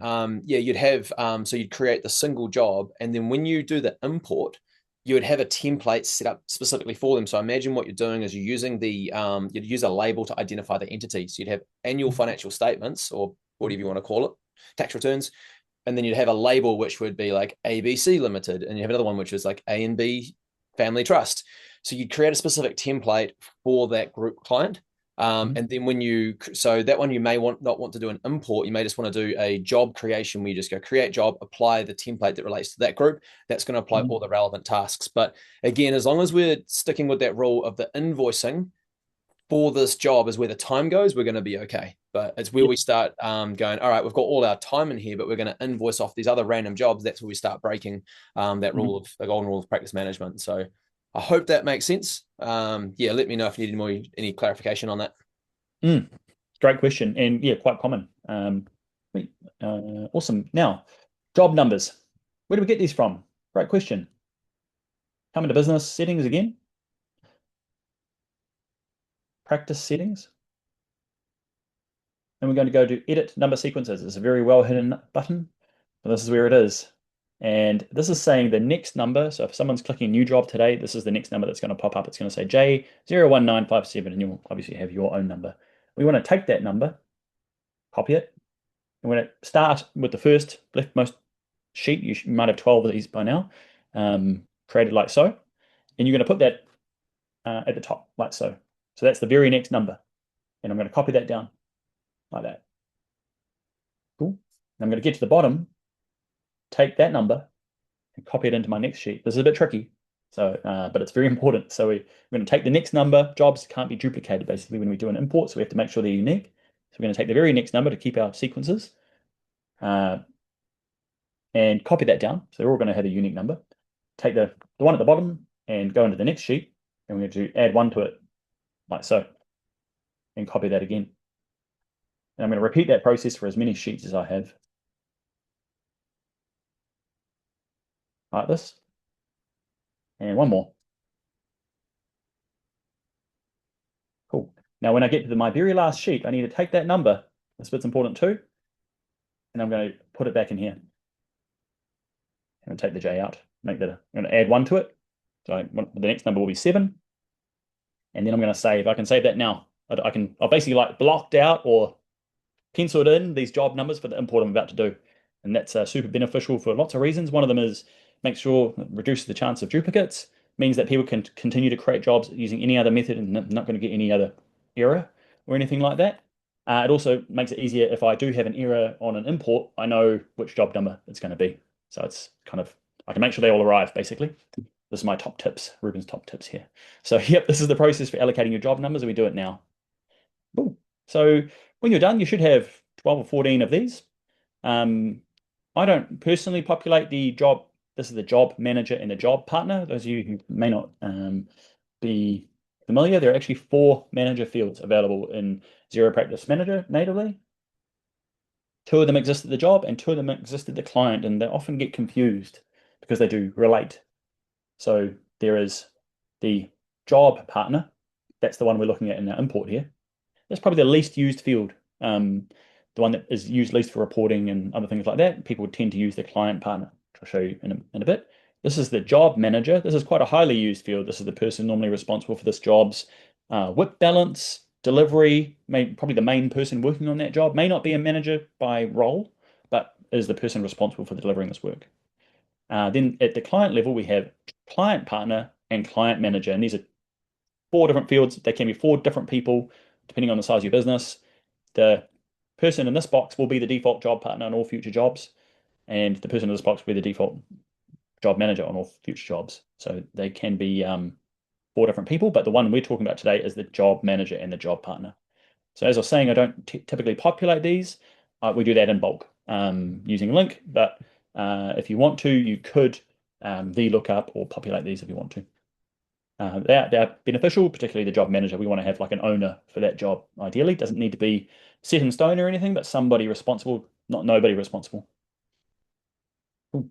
you'd have, so you'd create the single job. And then when you do the import, you would have a template set up specifically for them. So imagine what you're doing is you're using you'd use a label to identify the entity. So you'd have annual financial statements, or whatever you want to call it, tax returns. And then you'd have a label which would be like ABC Limited. And you have another one which is like A and B Family Trust. So you'd create a specific template for that group client. And then so that one you may not want to do an import, you may just want to do a job creation where you just go create job, apply the template that relates to that group. That's going to apply all the relevant tasks. But again, as long as we're sticking with that rule of the invoicing, for this job is where the time goes, we're going to be okay. But it's where Yep. we start going, all right, we've got all our time in here, but we're going to invoice off these other random jobs. That's where we start breaking that rule of the golden rule of practice management. So I hope that makes sense. Yeah, let me know if you need any clarification on that. Great question, and yeah, quite common. Awesome. Now, job numbers. Where do we get these from? Great question. Come into business settings again. Practice settings. And we're going to go to edit number sequences. It's a very well hidden button. And this is where it is. And this is saying the next number. So if someone's clicking new job today, this is the next number that's going to pop up. It's going to say J01957, and you'll obviously have your own number. We want to take that number, copy it. And when it start with the first leftmost sheet, you might have 12 of these by now, created like so. And you're going to put that at the top, like so. So that's the very next number. And I'm going to copy that down like that. Cool. And I'm going to get to the bottom, take that number, and copy it into my next sheet. This is a bit tricky, so but it's very important. So we're going to take the next number. Jobs can't be duplicated, basically, when we do an import, so we have to make sure they're unique. So we're going to take the very next number to keep our sequences and copy that down. So they're all going to have a unique number. Take the one at the bottom and go into the next sheet, and we're going to add one to it, like so, and copy that again. And I'm going to repeat that process for as many sheets as I have. Like this. And one more. Cool. Now, when I get to my very last sheet, I need to take that number. This bit's important too. And I'm going to put it back in here. And take the J out. Make that. I'm going to add one to it. So the next number will be 7. And then I'm going to save. I can save that now. I've basically like blocked out or penciled in these job numbers for the import I'm about to do. And that's super beneficial for lots of reasons. One of them is make sure it reduces the chance of duplicates, means that people can continue to create jobs using any other method and not going to get any other error or anything like that. It also makes it easier if I do have an error on an import, I know which job number it's going to be. So it's kind of, I can make sure they all arrive, basically. This is my top tips, Ruben's top tips here. So yep, this is the process for allocating your job numbers, and we do it now. Boom. So when you're done, you should have 12 or 14 of these. I don't personally populate the job. This is the job manager and the job partner. Those of you who may not be familiar, there are actually 4 manager fields available in Xero Practice Manager natively. 2 of them exist at the job and 2 of them exist at the client, and they often get confused because they do relate. So there is the job partner. That's the one we're looking at in our import here. That's probably the least used field, the one that is used least for reporting and other things like that. People would tend to use the client partner, which I'll show you in a bit. This is the job manager. This is quite a highly used field. This is the person normally responsible for this job's WIP balance, delivery, probably the main person working on that job. May not be a manager by role, but is the person responsible for delivering this work. Then at the client level, we have client partner and client manager. And these are 4 different fields. They can be 4 different people, depending on the size of your business. The person in this box will be the default job partner on all future jobs, and the person in this box will be the default job manager on all future jobs. So they can be 4 different people, but the one we're talking about today is the job manager and the job partner. So as I was saying, I don't typically populate these. We do that in bulk using Link, but if you want to, you could VLOOKUP or populate these if you want to. They're beneficial, particularly the job manager. We want to have like an owner for that job, ideally. It doesn't need to be set in stone or anything, but somebody responsible, not nobody responsible. Cool.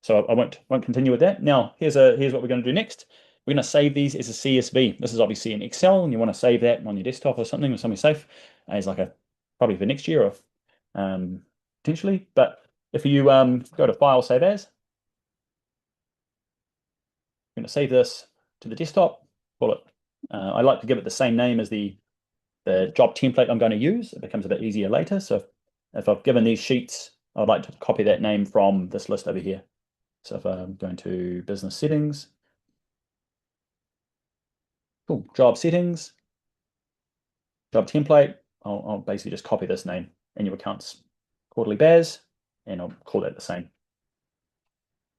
So I won't continue with that. Now, here's what we're going to do next. We're going to save these as a CSV. This is obviously in Excel, and you want to save that on your desktop or something, or something safe, as like probably for next year or potentially. But if you go to File, Save As, I'm going to save this to the desktop. Call it. I like to give it the same name as the job template I'm going to use. It becomes a bit easier later. So if I've given these sheets, I'd like to copy that name from this list over here. So if I'm going to business settings, cool, job settings, job template, I'll basically just copy this name, annual accounts quarterly BAS, and I'll call that the same.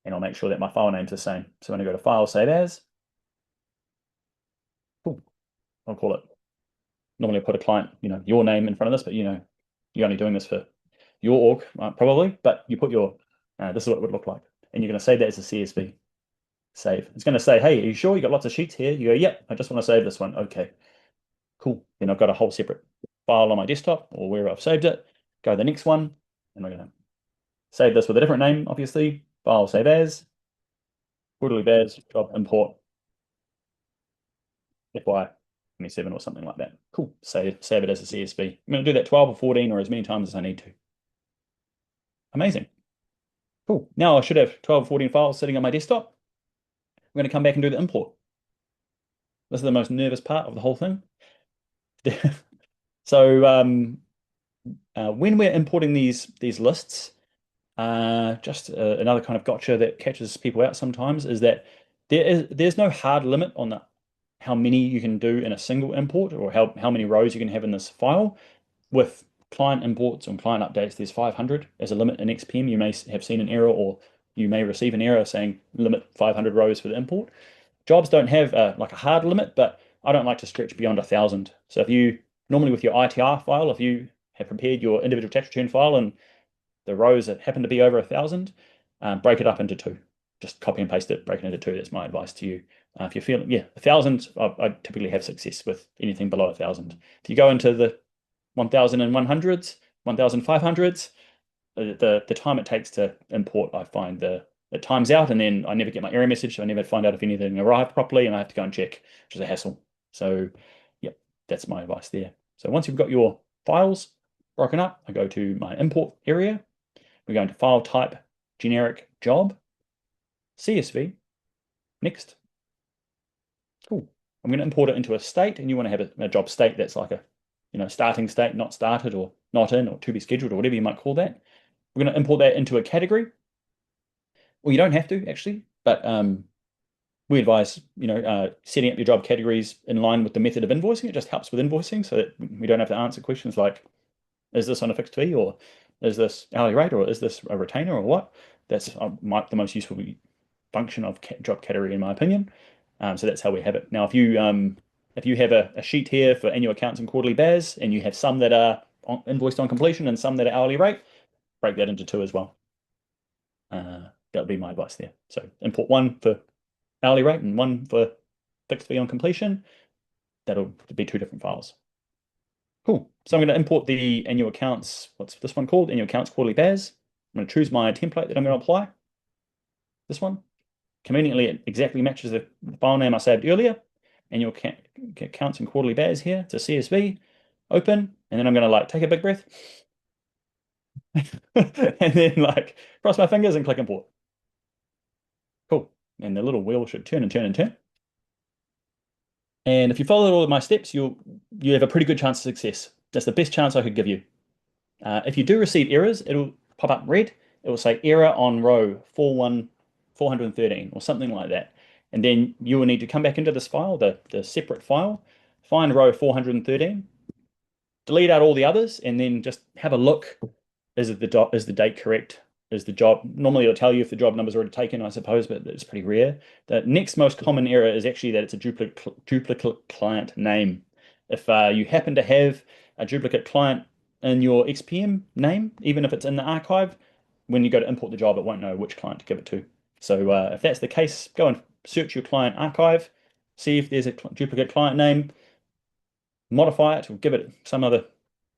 And I'll make sure that my file name's the same. So when I go to File, Save As, cool. I'll call it. Normally I put a client, your name in front of this, but you're only doing this for your org, probably, but you put your, this is what it would look like. And you're going to save that as a CSV. Save. It's going to say, hey, are you sure you got lots of sheets here? You go, yep, I just want to save this one. Okay, cool. Then I've got a whole separate file on my desktop or wherever I've saved it. Go to the next one, and I'm going to save this with a different name, obviously. File, save as, quarterly baz, job, import, FY27 or something like that. Cool. Save it as a CSV. I'm going to do that 12 or 14 or as many times as I need to. Amazing. Cool. Now I should have 12 or 14 files sitting on my desktop. I'm going to come back and do the import. This is the most nervous part of the whole thing. So when we're importing these lists, just another kind of gotcha that catches people out sometimes is that there's no hard limit on how many you can do in a single import or how many rows you can have in this file. With client imports and client updates, there's 500 as a limit in XPM. You may have seen an error or you may receive an error saying limit 500 rows for the import. Jobs don't have like a hard limit, but I don't like to stretch beyond 1,000. So if you normally with your ITR file, if you have prepared your individual tax return file and the rows that happen to be over 1,000, break it up into two. Just copy and paste it, break it into two. That's my advice to you. If you're feeling, 1,000, I typically have success with anything below 1,000. If you go into the 1,100s, 1,500s, the time it takes to import, I find it times out, and then I never get my error message. So I never find out if anything arrived properly, and I have to go and check, which is a hassle. So, yep, that's my advice there. So once you've got your files broken up, I go to my import area. We're going to file type, generic job, CSV, next. Cool. I'm going to import it into a state, and you want to have a job state that's like a starting state, not started or not in or to be scheduled or whatever you might call that. We're going to import that into a category. Well, you don't have to actually, but we advise setting up your job categories in line with the method of invoicing. It just helps with invoicing so that we don't have to answer questions like, is this on a fixed fee, or is this hourly rate, or is this a retainer, or what? That's the most useful function of job category, in my opinion. So that's how we have it. Now, if you have a sheet here for annual accounts and quarterly baz, and you have some that are invoiced on completion and some that are hourly rate, break that into two as well. That would be my advice there. So import one for hourly rate and one for fixed fee on completion. That'll be two different files. Cool. So I'm going to import the annual accounts. What's this one called? Annual accounts quarterly baz. I'm going to choose my template that I'm going to apply. This one. Conveniently, it exactly matches the file name I saved earlier. Annual accounts and quarterly baz here. It's a CSV. Open. And then I'm going to take a big breath. And then cross my fingers and click import. Cool. And the little wheel should turn and turn and turn. And if you follow all of my steps, you have a pretty good chance of success. That's the best chance I could give you. If you do receive errors, it'll pop up red. It will say error on row 413 or something like that. And then you will need to come back into this file, the separate file, find row 413, delete out all the others, and then just have a look. Is the date correct? Is the job, normally it'll tell you if the job number's already taken, I suppose, but it's pretty rare. The next most common error is actually that it's a duplicate client name. If you happen to have a duplicate client in your XPM name, even if it's in the archive, when you go to import the job, it won't know which client to give it to. So if that's the case, go and search your client archive, see if there's a duplicate client name, modify it, or give it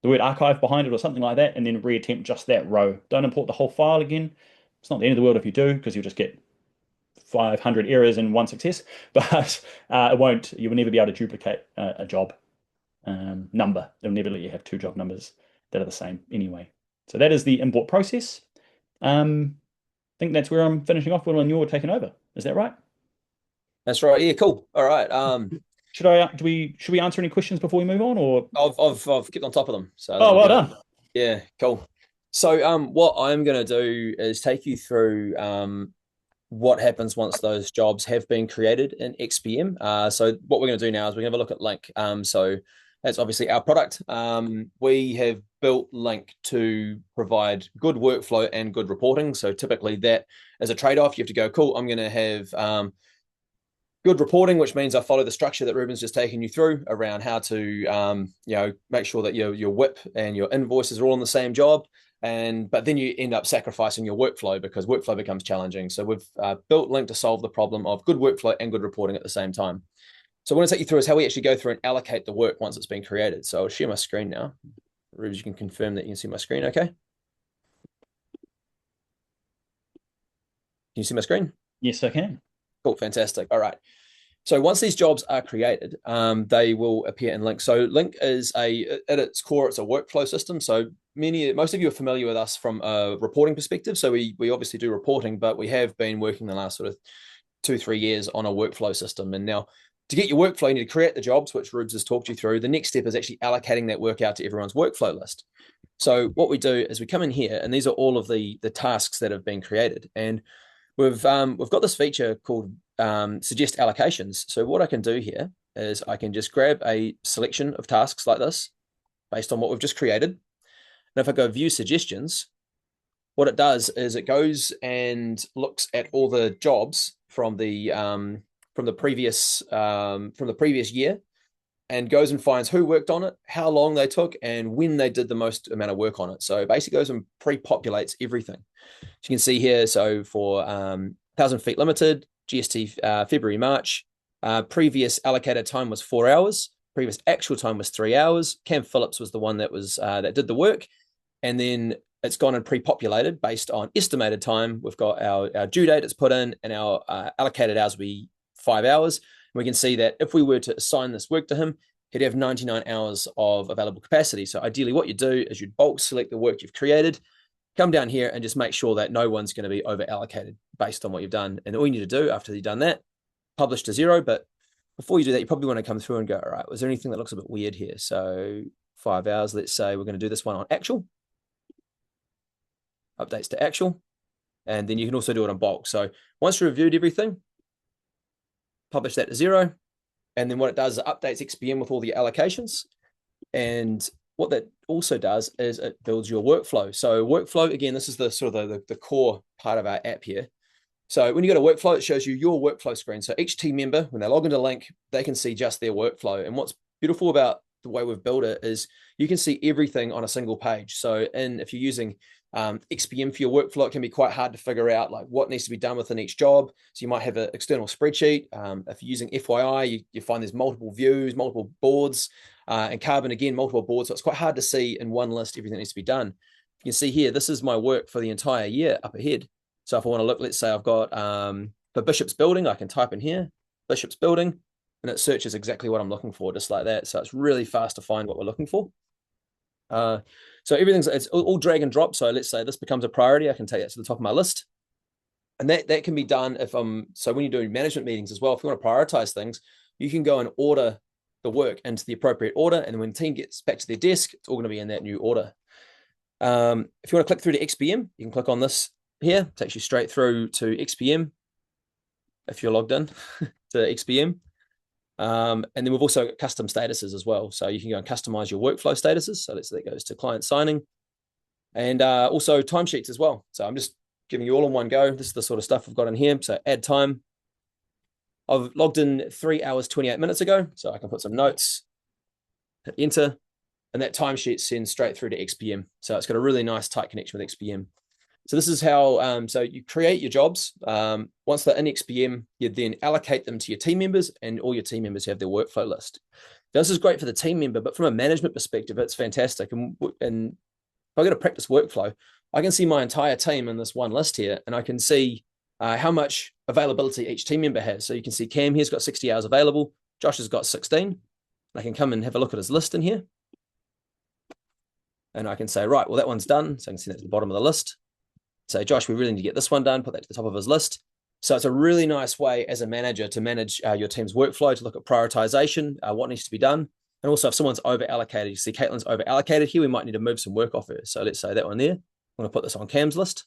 the word archive behind it or something like that, and then reattempt just that row. Don't import the whole file again. It's not the end of the world if you do, because you'll just get 500 errors and one success, but you will never be able to duplicate a job number. It'll never let you have two job numbers that are the same anyway. So that is the import process. I think that's where I'm finishing off when you're taking over. Is that right? That's right. Yeah, cool. All right. Should we answer any questions before we move on, or I've kept on top of them. So well done. Yeah, cool. So what I'm going to do is take you through what happens once those jobs have been created in XPM. So what we're going to do now is we're going to have a look at Link. So that's obviously our product. We have built Link to provide good workflow and good reporting. So typically that is a trade-off. You have to go, cool, I'm going to have Good reporting, which means I follow the structure that Ruben's just taken you through around how to, make sure that your WIP and your invoices are all on the same job. But then you end up sacrificing your workflow because workflow becomes challenging. So we've built Link to solve the problem of good workflow and good reporting at the same time. So I want to take you through is how we actually go through and allocate the work once it's been created. So I'll share my screen now. Rubens, you can confirm that you can see my screen, okay? Can you see my screen? Yes, I can. Cool, fantastic. All right. So once these jobs are created, they will appear in Link. So Link is at its core, it's a workflow system. So most of you are familiar with us from a reporting perspective. So we obviously do reporting, but we have been working the last sort of 2-3 years on a workflow system. And now to get your workflow, you need to create the jobs, which Rubes has talked you through. The next step is actually allocating that work out to everyone's workflow list. So what we do is we come in here, and these are all of the tasks that have been created. And we've got this feature called suggest allocations. So what I can do here is I can just grab a selection of tasks like this based on what we've just created. And if I go view suggestions, what it does is it goes and looks at all the jobs from the previous year and goes and finds who worked on it, how long they took, and when they did the most amount of work on it. So it basically goes and pre-populates everything. So you can see here, so for 1,000 feet limited, GST February, March, previous allocated time was 4 hours. Previous actual time was 3 hours. Cam Phillips was the one that did the work. And then it's gone and pre-populated based on estimated time. We've got our due date it's put in, and our allocated hours will be 5 hours. And we can see that if we were to assign this work to him, he'd have 99 hours of available capacity. So ideally what you do is you'd bulk select the work you've created, come down here and just make sure that no one's going to be over allocated based on what you've done. And all you need to do after you've done that, publish to Xero. But before you do that, you probably want to come through and go, all right, was there anything that looks a bit weird here? So 5 hours, let's say we're going to do this one on actual. Updates to actual. And then you can also do it on bulk. So once you've reviewed everything, publish that to Xero. And then what it does is it updates XPM with all the allocations. And what that also does is it builds your workflow. So workflow, again, this is the sort of the core part of our app here. So when you go to workflow, it shows you your workflow screen. So each team member, when they log into Link, they can see just their workflow. And what's beautiful about the way we've built it is you can see everything on a single page. So if you're using XPM for your workflow, it can be quite hard to figure out like what needs to be done within each job. So you might have an external spreadsheet. If you're using FYI, you find there's multiple views, multiple boards, and Carbon, again, multiple boards. So it's quite hard to see in one list everything that needs to be done. You can see here, this is my work for the entire year up ahead. So if I want to look, let's say I've got for Bishop's Building, I can type in here, Bishop's Building, and it searches exactly what I'm looking for, just like that. So it's really fast to find what we're looking for. So it's all drag and drop. So let's say this becomes a priority. I can take that to the top of my list. And that can be done so when you're doing management meetings as well, if you want to prioritize things, you can go and order the work into the appropriate order. And when the team gets back to their desk, it's all going to be in that new order. If you want to click through to XPM, you can click on this here. It takes you straight through to XPM if you're logged in to XPM. And then we've also got custom statuses as well. So you can go and customize your workflow statuses. So let's say that goes to client signing and also timesheets as well. So I'm just giving you all in one go. This is the sort of stuff I've got in here. So add time. I've logged in 3 hours, 28 minutes ago. So I can put some notes, hit enter, and that timesheet sends straight through to XPM. So it's got a really nice tight connection with XPM. So this is how, so you create your jobs. Once they're in XPM, you then allocate them to your team members, and all your team members have their workflow list. Now, this is great for the team member, but from a management perspective, it's fantastic. And if I go to practice workflow, I can see my entire team in this one list here, and I can see how much availability each team member has. So you can see Cam here's got 60 hours available. Josh has got 16. I can come and have a look at his list in here. And I can say, right, well, that one's done. So I can see that at the bottom of the list. Say, Josh, we really need to get this one done, put that to the top of his list. So it's a really nice way as a manager to manage your team's workflow, to look at prioritization, what needs to be done. And also if someone's over allocated, you see Caitlin's over allocated here, we might need to move some work off her. So let's say that one there. I'm going to put this on Cam's list,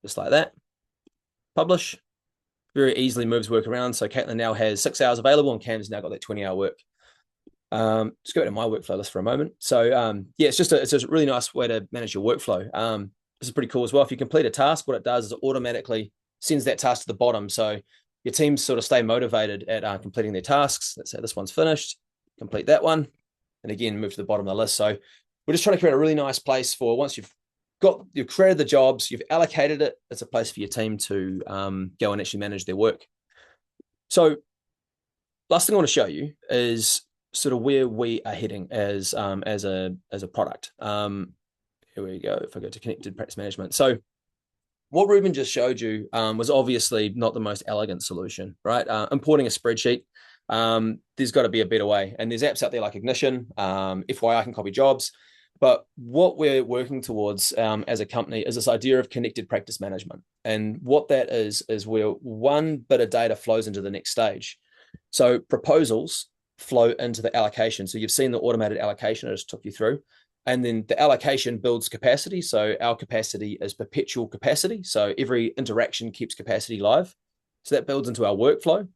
just like that. Publish. Very easily moves work around. So Caitlin now has 6 hours available and Cam's now got that 20-hour work. Just go to my workflow list for a moment. So yeah, it's a really nice way to manage your workflow. This is pretty cool as well. If you complete a task, what it does is it automatically sends that task to the bottom. So your teams sort of stay motivated at completing their tasks. Let's say this one's finished, complete that one, and again, move to the bottom of the list. So we're just trying to create a really nice place for once you've created the jobs, you've allocated it, it's a place for your team to go and actually manage their work. So last thing I want to show you is sort of where we are heading as a product. Here we go. If I go to connected practice management. So what Ruben just showed you was obviously not the most elegant solution, right? Importing a spreadsheet. There's got to be a better way. And there's apps out there like Ignition, FYI can copy jobs. But what we're working towards as a company is this idea of connected practice management. And what that is where one bit of data flows into the next stage. So proposals flow into the allocation. So you've seen the automated allocation I just took you through. And then the allocation builds capacity. So our capacity is perpetual capacity. So every interaction keeps capacity live. So that builds into our workflow.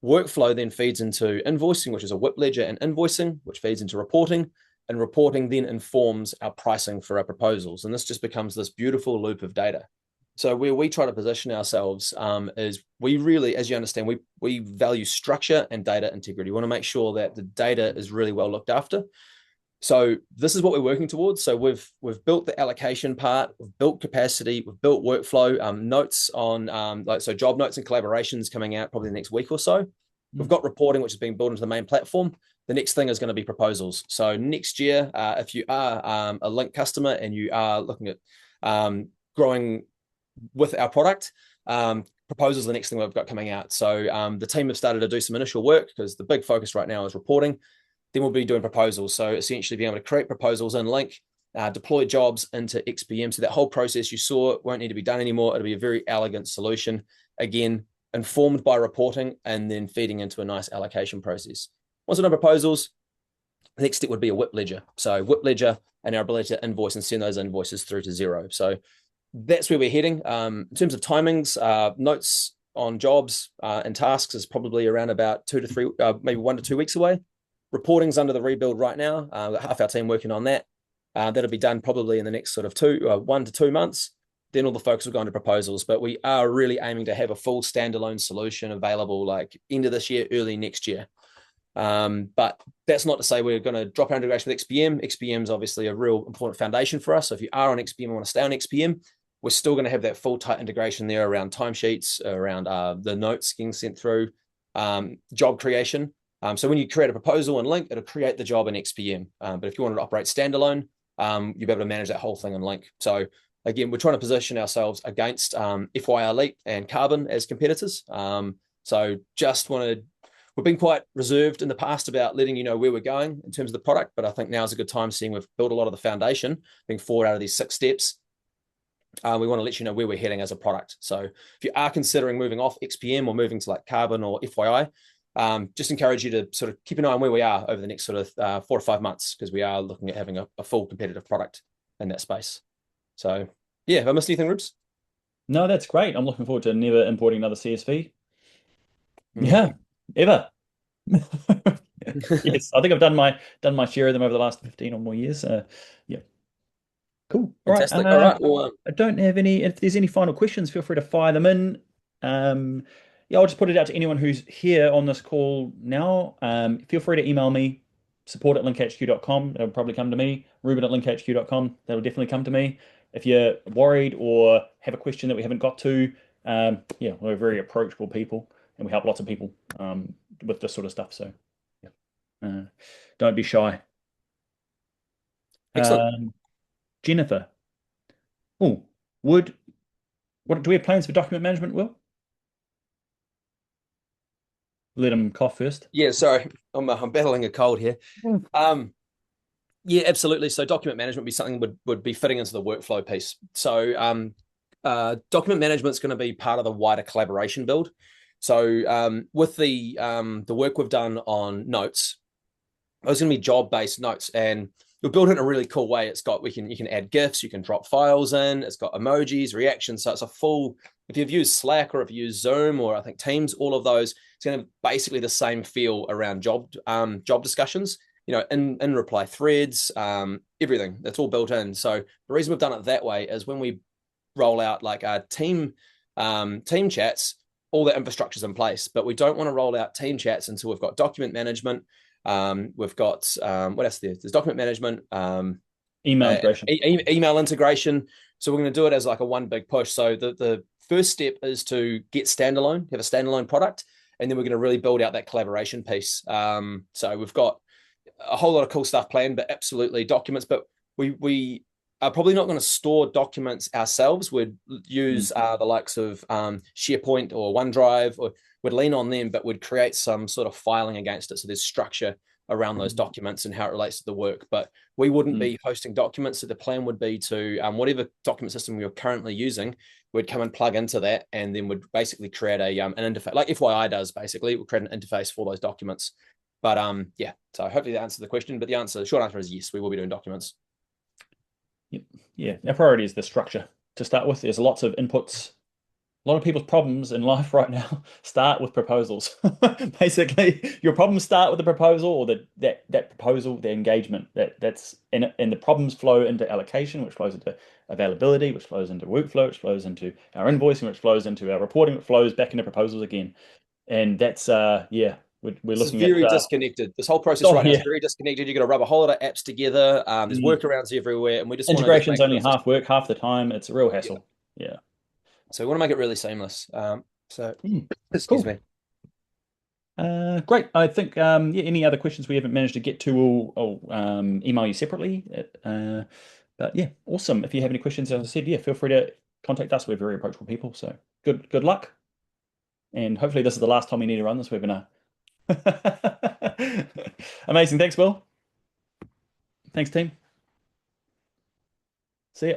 Workflow then feeds into invoicing, which is a WIP ledger, and invoicing, which feeds into reporting. And reporting then informs our pricing for our proposals. And this just becomes this beautiful loop of data. So where we try to position ourselves is we really, as you understand, we value structure and data integrity. We want to make sure that the data is really well looked after. So this is what we're working towards. So we've built the allocation part, we've built capacity, we've built workflow, notes on so job notes and collaborations coming out probably the next week or so. We've got reporting, which is being built into the main platform. The next thing is going to be proposals. So next year, if you are a Link customer and you are looking at growing with our product, proposals are the next thing we've got coming out. So the team have started to do some initial work because the big focus right now is reporting. Then we'll be doing proposals. So essentially being able to create proposals in Link, deploy jobs into XPM. So that whole process you saw won't need to be done anymore. It'll be a very elegant solution. Again, informed by reporting and then feeding into a nice allocation process. Once we've done proposals, the next step would be a WIP ledger. So WIP ledger and our ability to invoice and send those invoices through to Xero. So that's where we're heading. In terms of timings, notes on jobs and tasks is probably around about 2 to 3, maybe 1 to 2 weeks away. Reporting's under the rebuild right now. Half our team working on that. That'll be done probably in the next sort of 1 to 2 months. Then all the focus will go into proposals. But we are really aiming to have a full standalone solution available like end of this year, early next year. But that's not to say we're going to drop our integration with XPM. XPM is obviously a real important foundation for us. So if you are on XPM and want to stay on XPM, we're still going to have that full tight integration there around timesheets, around the notes getting sent through, job creation. So when you create a proposal in Link, it'll create the job in XPM. But if you want to operate standalone, you'll be able to manage that whole thing in Link. So again, we're trying to position ourselves against FY Elite and Carbon as competitors. So just wanted, we've been quite reserved in the past about letting you know where we're going in terms of the product, but I think now is a good time seeing we've built a lot of the foundation, being 4 out of these 6 steps. We want to let you know where we're heading as a product. So if you are considering moving off XPM or moving to like Carbon or FYI, just encourage you to sort of keep an eye on where we are over the next sort of 4 to 5 months, because we are looking at having a full competitive product in that space. So yeah, have I missed anything, Rubes? No, that's great. I'm looking forward to never importing another CSV. Yeah, ever. Yes, I think I've done my share of them over the last 15 or more years. Yeah. Cool. All right. Fantastic. All right. Well, I don't have any. If there's any final questions, feel free to fire them in. Yeah, I'll just put it out to anyone who's here on this call now. Feel free to email me, support@linkhq.com. That'll probably come to me. Ruben@linkhq.com. That'll definitely come to me. If you're worried or have a question that we haven't got to, yeah, we're very approachable people and we help lots of people with this sort of stuff. So yeah, don't be shy. excellent. Jennifer. Oh, what do we have plans for document management, Will? Let him cough first. Yeah, sorry, I'm battling a cold here. Yeah, absolutely. So document management would be something would be fitting into the workflow piece. So document management is going to be part of the wider collaboration build. So with the work we've done on notes, those are going to be job-based notes, and we'll build it in a really cool way. It's got you can add GIFs, you can drop files in, it's got emojis, reactions. So it's a full, if you've used Slack or if you use Zoom or I think Teams, all of those, it's going to have basically the same feel around job discussions. You know, in reply threads, everything that's all built in. So the reason we've done it that way is when we roll out like our team chats, all that infrastructure's in place, but we don't want to roll out team chats until we've got document management. We've got what else there? There's document management, Email integration. email integration. So we're going to do it as like a one big push. So the first step is to get standalone, have a standalone product, and then we're going to really build out that collaboration piece. So we've got a whole lot of cool stuff planned, but absolutely documents. But we are probably not going to store documents ourselves. We'd use the likes of SharePoint or OneDrive, or would lean on them, but would create some sort of filing against it. So there's structure around those documents and how it relates to the work. But we wouldn't be hosting documents. So the plan would be to whatever document system you're currently using, we'd come and plug into that, and then would basically create an interface, like FYI does. Basically, we'll create an interface for those documents. But yeah, so hopefully that answers the question. But the short answer is yes, we will be doing documents. Yeah, our priority is the structure to start with. There's lots of inputs. A lot of people's problems in life right now start with proposals. Basically, your problems start with the proposal, or that proposal, the engagement. And the problems flow into allocation, which flows into availability, which flows into workflow, which flows into our invoicing, which flows into our reporting, which flows back into proposals again. And that's yeah, we're looking at very disconnected. This whole process right now is very disconnected. You've got to rub a whole lot of apps together. There's workarounds everywhere, and we just integration's only half work half the time. It's a real hassle. Yeah. So we want to make it really seamless. Excuse me. Great. I think any other questions we haven't managed to get to, I'll email you separately. But yeah, awesome. If you have any questions, as I said, yeah, feel free to contact us. We're very approachable people. So good luck. And hopefully this is the last time we need to run this webinar. Amazing. Thanks, Will. Thanks, team. See ya.